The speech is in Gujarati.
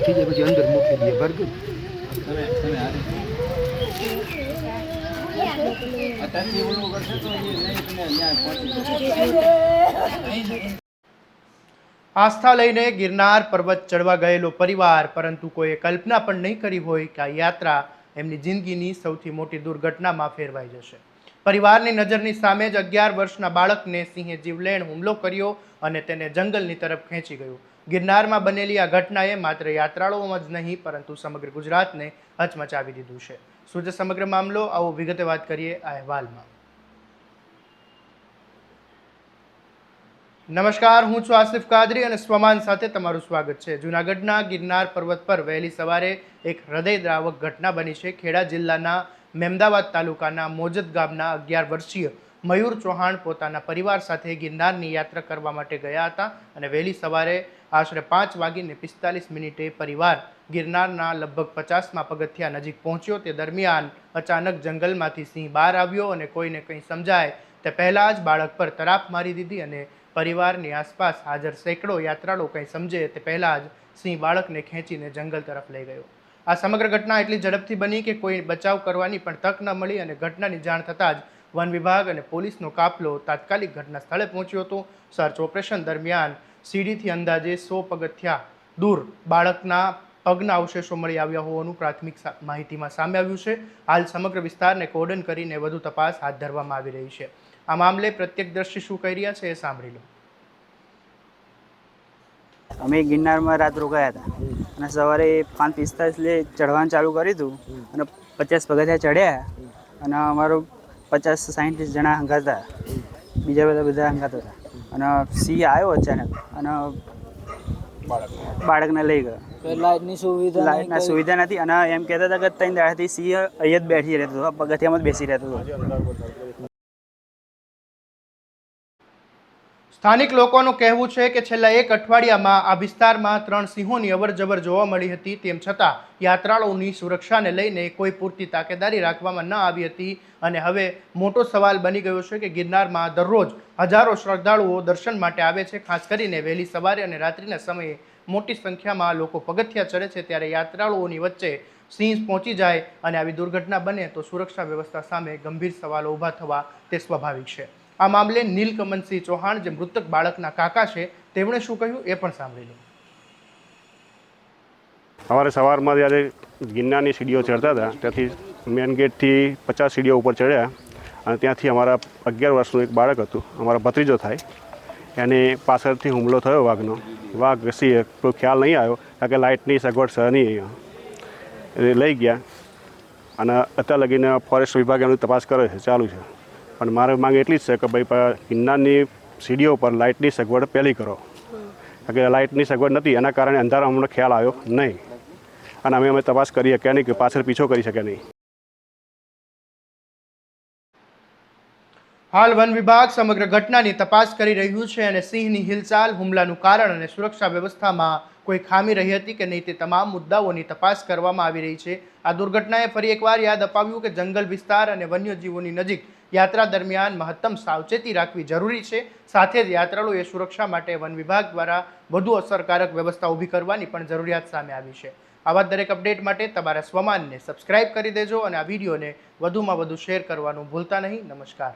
થઈ જાય પછી અંદર મૂકી દઈએ બરાબર। આસ્થા લઈને ગિરનાર પર્વત ચડવા ગયેલો પરિવાર, પરંતુ કોઈએ કલ્પના પણ નહીં કરી હોય કે આ યાત્રા એમની જિંદગીની સૌથી મોટી દુર્ઘટનામાં ફેરવાઈ જશે। પરિવારની નજરની સામે જ 11 વર્ષના બાળકને સિંહે જીવલેણ હુમલો કર્યો અને તેને જંગલની તરફ ખેંચી ગયો। ગિરનારમાં બનેલી આ ઘટનાએ માત્ર યાત્રાળુઓમાં જ નહીં પરંતુ સમગ્ર ગુજરાતને હચમચાવી દીધું છે। શું છે સમગ્ર મામલો, આવો વિગતે વાત કરીએ આ અહેવાલમાં। નમસ્કાર, હું છું આસિફ કાદરી અને સ્વમાન સાથે તમારું સ્વાગત છે। જૂનાગઢના ગિરનાર પર્વત પર વહેલી સવારે એક હૃદયદ્રાવક ઘટના બની છે। ખેડા જિલ્લાના મેમદાવાદ તાલુકાના મોજદ ગામના 11 વર્ષીય મયુર ચૌહાણ પોતાના પરિવાર સાથે ગિરનારની યાત્રા કરવા માટે ગયા હતા અને વહેલી સવારે આશરે 5:45 પરિવાર ગિરનારના લગભગ 50મા પગથિયા નજીક પહોંચ્યો। તે દરમિયાન અચાનક જંગલમાંથી સિંહ બહાર આવ્યો અને કોઈને કંઈ સમજાય તે પહેલાં જ બાળક પર તરાપ મારી દીધી અને પરિવારની આસપાસ હાજર સેંકડો યાત્રાળુઓ કંઈ સમજે તે પહેલાં જ સિંહ બાળકને ખેંચીને જંગલ તરફ લઈ ગયો। આ સમગ્ર ઘટના એટલી ઝડપથી બની કે કોઈ બચાવ કરવાની પણ તક ન મળી અને ઘટનાની જાણ થતાં જ વન વિભાગ અને પોલીસનો કાફલો તાત્કાલિક ઘટના સ્થળે પહોંચ્યો હતો। સર્ચ ઓપરેશન દરમિયાન સીડીથી અંદાજે 100 પગથિયા દૂર બાળકના પગના અવશેષો મળી આવ્યા હોવાનું પ્રાથમિક માહિતીમાં સામે આવ્યું છે। હાલ સમગ્ર વિસ્તારને કોર્ડન કરીને વધુ તપાસ હાથ ધરવામાં આવી રહી છે। આ મામલે પ્રત્યક્ષદર્શી શું કહી રહ્યા છે એ સાંભળી લો। અમે ગિરનારમાં રાત રોકાયા હતા અને સવારે 5:45 ચઢવાનું ચાલુ કર્યું હતું અને 50 પગથિયા ચડ્યા અને અમારો 50-60 જણા હંગાત હતા, બીજા બધા હંગાત હતા અને સિંહ આવ્યો અચાનક અને બાળકને લઈ ગયો। લાઇટની સુવિધા નથી અને એમ કહેતા હતા કે 3 દાડાથી સિંહ અહીંયા જ બેઠી રહેતો હતો, પગથિયામાં જ બેસી રહેતો હતો। સ્થાનિક લોકોનું કહેવું છે કે છેલ્લા 1 અઠવાડિયામાં આ વિસ્તારમાં 3 સિંહોની અવરજવર જોવા મળી હતી। તેમ છતાં યાત્રાળુઓની સુરક્ષાને લઈને કોઈ પૂરતી તાકેદારી રાખવામાં ન આવી હતી અને હવે મોટો સવાલ બની ગયો છે કે ગિરનારમાં દરરોજ હજારો શ્રદ્ધાળુઓ દર્શન માટે આવે છે। ખાસ કરીને વહેલી સવારે અને રાત્રિના સમયે મોટી સંખ્યામાં લોકો પગથિયા ચડે છે, ત્યારે યાત્રાળુઓની વચ્ચે સિંહ પહોંચી જાય અને આવી દુર્ઘટના બને તો સુરક્ષા વ્યવસ્થા સામે ગંભીર સવાલો ઊભા થવા તે સ્વાભાવિક છે। આ મામલે નીલકમનસિંહ ચૌહાણ, જે મૃતક બાળકના કાકા છે, તેમણે શું કહ્યું એ પણ સાંભળી લો। સવારે સવારમાં જ્યારે ગિરનારની સીડીઓ ચડતા હતા ત્યાંથી મેન ગેટથી 50 સીડીઓ ઉપર ચડ્યા અને ત્યાંથી અમારા 11 વર્ષનું એક બાળક હતું, અમારો ભત્રીજો થાય, એને પાછળથી હુમલો થયો વાઘનો। વાઘ સિંહ કોઈ ખ્યાલ નહીં આવ્યો કારણ કે લાઇટની સગવડ સહ નહીં અહીંયા, એ લઈ ગયા અને અત્યાર લગીને ફોરેસ્ટ વિભાગ એમની તપાસ કરે છે, ચાલુ છે। પણ મારી માંગ એટલી જ છે કે ભાઈ ગિરનારની સીડીઓ પર લાઇટની સગવડ પહેલી કરો, કારણ કે લાઇટની સગવડ નથી એના કારણે અંધારા અમને ખ્યાલ આવ્યો નહીં અને અમે તપાસ કરી શક્યા નહીં કે પાછળ પીછો કરી શક્યા નહીં। હાલ વન વિભાગ સમગ્ર ઘટનાની તપાસ કરી રહ્યું છે અને સિંહની હિલચાલ, હુમલાનું કારણ અને સુરક્ષા વ્યવસ્થામાં કોઈ ખામી રહી હતી કે નહીં તે તમામ મુદ્દાઓની તપાસ કરવામાં આવી રહી છે। આ દુર્ઘટનાએ ફરી એકવાર યાદ અપાવ્યું કે જંગલ વિસ્તાર અને વન્યજીવોની નજીક યાત્રા દરમિયાન મહત્તમ સાવચેતી રાખવી જરૂરી છે। સાથે જ યાત્રાળુઓએ સુરક્ષા માટે વન વિભાગ દ્વારા વધુ અસરકારક વ્યવસ્થા ઊભી કરવાની પણ જરૂરિયાત સામે આવી છે। આવા દરેક અપડેટ માટે તમારા સ્વમાનને સબસ્ક્રાઇબ કરી દેજો અને આ વિડીયોને વધુમાં વધુ શેર કરવાનું ભૂલતા નહીં। નમસ્કાર।